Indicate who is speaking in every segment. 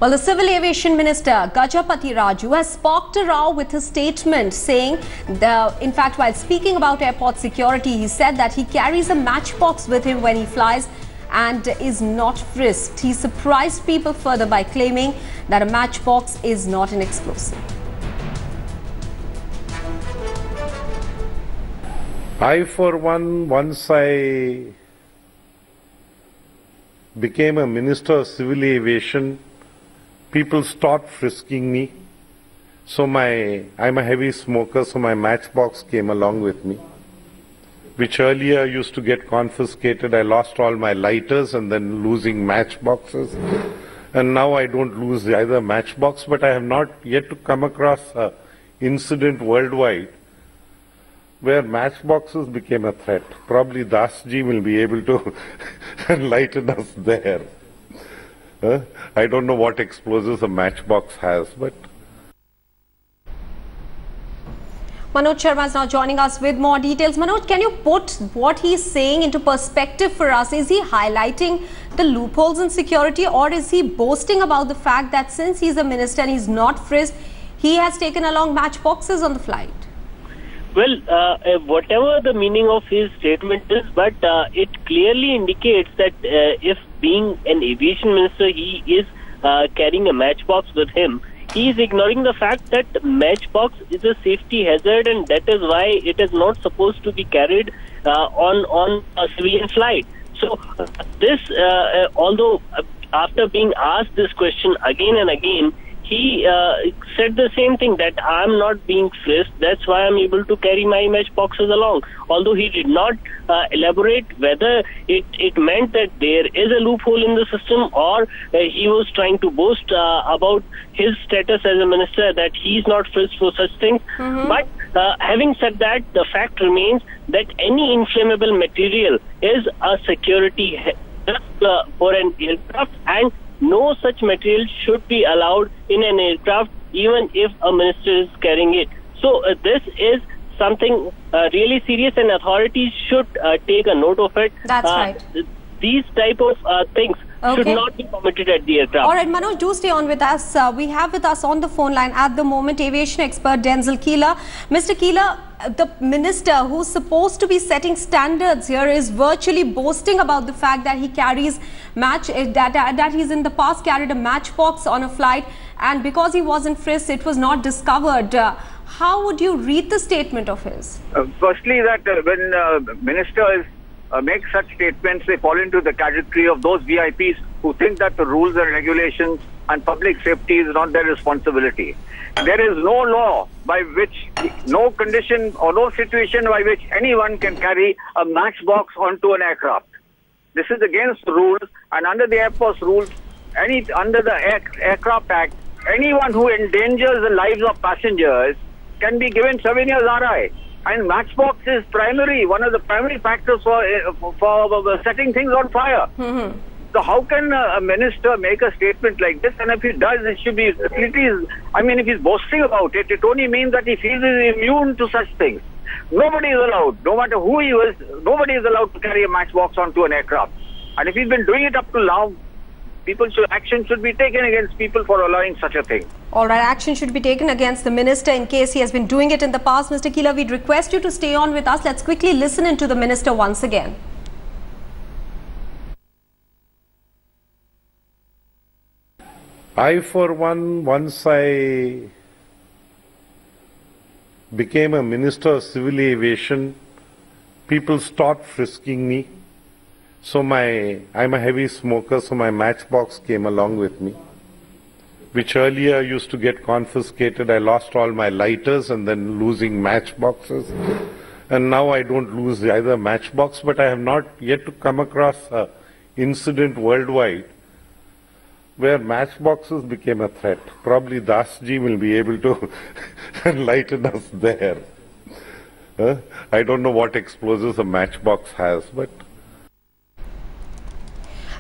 Speaker 1: Well, the Civil Aviation Minister, Gajapathi Raju, has sparked a row with his statement saying, in fact, while speaking about airport security, he said that he carries a matchbox with him when he flies and is not frisked. He surprised people further by claiming that a matchbox is not an explosive.
Speaker 2: I, for one, once I became a Minister of Civil Aviation, people stopped frisking me. So I'm a heavy smoker, so my matchbox came along with me, which earlier used to get confiscated. I lost all my lighters and then losing matchboxes. And now I don't lose either matchbox, but I have not yet to come across an incident worldwide where matchboxes became a threat. Probably Dasji will be able to enlighten us there. I don't know what explosives a matchbox has, but...
Speaker 1: Manoj Sharma is now joining us with more details. Manoj, can you put what he's saying into perspective for us? Is he highlighting the loopholes in security, or is he boasting about the fact that since he's a minister and he's not frisked, he has taken along matchboxes on the flight?
Speaker 3: Well, whatever the meaning of his statement is, but it clearly indicates that if being an aviation minister, he is carrying a matchbox with him. He is ignoring the fact that matchbox is a safety hazard, and that is why it is not supposed to be carried on a civilian flight. So this, although after being asked this question again and again, he said the same thing, that I'm not being frisked, that's why I'm able to carry my matchboxes along. Although he did not elaborate whether it meant that there is a loophole in the system, or he was trying to boast about his status as a minister, that he's not frisked for such things. But having said that, the fact remains that any inflammable material is a security hazard for an aircraft, and no such material should be allowed in an aircraft, even if a minister is carrying it. So this is something really serious, and authorities should take a note of it.
Speaker 1: That's right.
Speaker 3: These type of things should not be permitted at the aircraft.
Speaker 1: All right, Manoj, do stay on with us. We have with us on the phone line at the moment aviation expert Denzel Keeler. Mr. Keeler, the minister who's supposed to be setting standards here is virtually boasting about the fact that he carries that he's in the past carried a matchbox on a flight, and because he wasn't frisked, it was not discovered. How would you read the statement of his?
Speaker 4: Firstly, that when ministers make such statements, they fall into the category of those VIPs who think that the rules and regulations and public safety is not their responsibility. There is no law by which, no condition or no situation by which anyone can carry a matchbox onto an aircraft. This is against the rules, and under the airport's rules, under the Aircraft Act, anyone who endangers the lives of passengers can be given 7 years RI. And matchbox is one of the primary factors for setting things on fire. So how can a minister make a statement like this? And if he does, it should be, if he's boasting about it, it only means that he feels he's immune to such things. Nobody is allowed, no matter who he is, nobody is allowed to carry a matchbox onto an aircraft. And if he's been doing it up to now, action should be taken against people for allowing such a thing.
Speaker 1: All right, action should be taken against the minister in case he has been doing it in the past. Mr. Keeler, we'd request you to stay on with us. Let's quickly listen into the minister once again.
Speaker 2: I, for one, once I became a Minister of Civil Aviation, people stopped frisking me. So I'm a heavy smoker, so my matchbox came along with me, which earlier used to get confiscated. I lost all my lighters and then losing matchboxes. And now I don't lose either matchbox, but I have not yet to come across an incident worldwide where matchboxes became a threat. Probably Dasji will be able to enlighten us there. I don't know what explosives a matchbox has, but...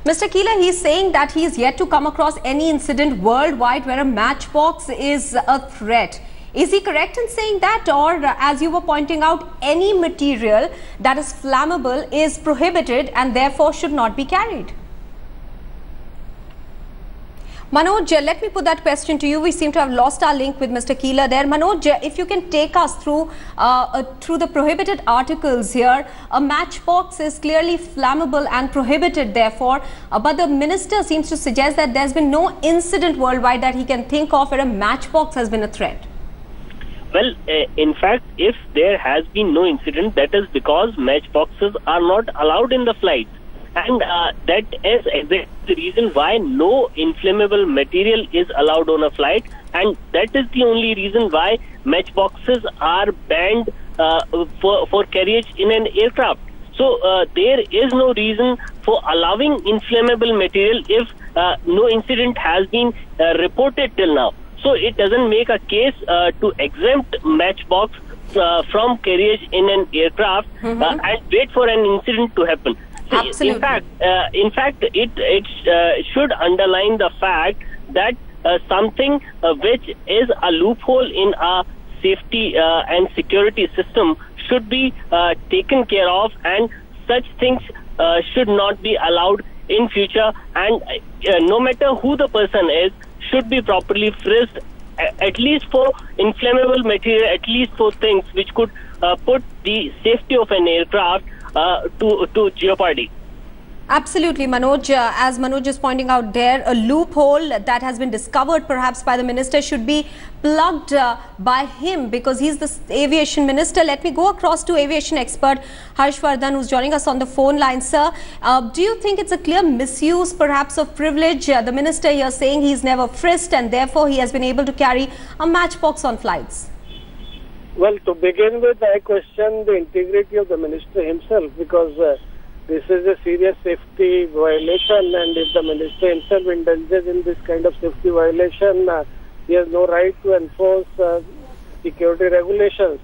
Speaker 1: Mr. Keeler, he's saying that he's yet to come across any incident worldwide where a matchbox is a threat. Is he correct in saying that, or as you were pointing out, any material that is flammable is prohibited and therefore should not be carried? Manoj, let me put that question to you. We seem to have lost our link with Mr. Keeler there. Manoj, if you can take us through the prohibited articles here. A matchbox is clearly flammable and prohibited therefore, but the minister seems to suggest that there's been no incident worldwide that he can think of where a matchbox has been a threat.
Speaker 3: Well, in fact, if there has been no incident, that is because matchboxes are not allowed in the flights. And that is exactly the reason why no inflammable material is allowed on a flight. And that is the only reason why matchboxes are banned for carriage in an aircraft. So there is no reason for allowing inflammable material if no incident has been reported till now. So it doesn't make a case to exempt matchbox from carriage in an aircraft and wait for an incident to happen.
Speaker 1: Absolutely.
Speaker 3: In fact, it should underline the fact that something which is a loophole in our safety and security system should be taken care of, and such things should not be allowed in future. And no matter who the person is, should be properly frisked, at least for inflammable material, at least for things which could put the safety of an aircraft to jeopardy.
Speaker 1: Absolutely, Manoj. As Manoj is pointing out there, a loophole that has been discovered perhaps by the minister should be plugged by him, because he's the aviation minister. Let me go across to aviation expert Harshvardhan, who's joining us on the phone line. Sir, do you think it's a clear misuse perhaps of privilege? The minister here saying he's never frisked and therefore he has been able to carry a matchbox on flights.
Speaker 5: Well, to begin with, I question the integrity of the minister himself, because this is a serious safety violation, and if the minister himself indulges in this kind of safety violation, he has no right to enforce security regulations.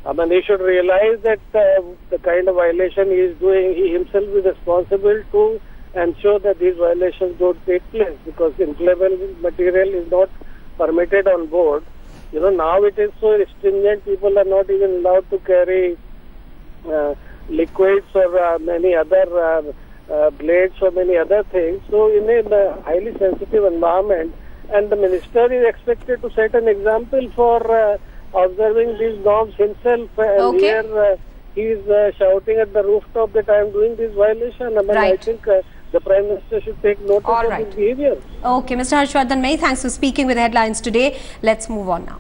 Speaker 5: I mean, he should realize that the kind of violation he is doing, he himself is responsible to ensure that these violations don't take place, because inflammable material is not permitted on board. You know, now it is so stringent, people are not even allowed to carry liquids or many other blades or many other things. So in a highly sensitive environment, and the minister is expected to set an example for observing these norms himself, and here he is shouting at the rooftop that I am doing this violation. I mean, I think the Prime Minister should take notice of his behavior.
Speaker 1: Okay, Mr. Harshvardhan, many thanks for speaking with Headlines today. Let's move on now.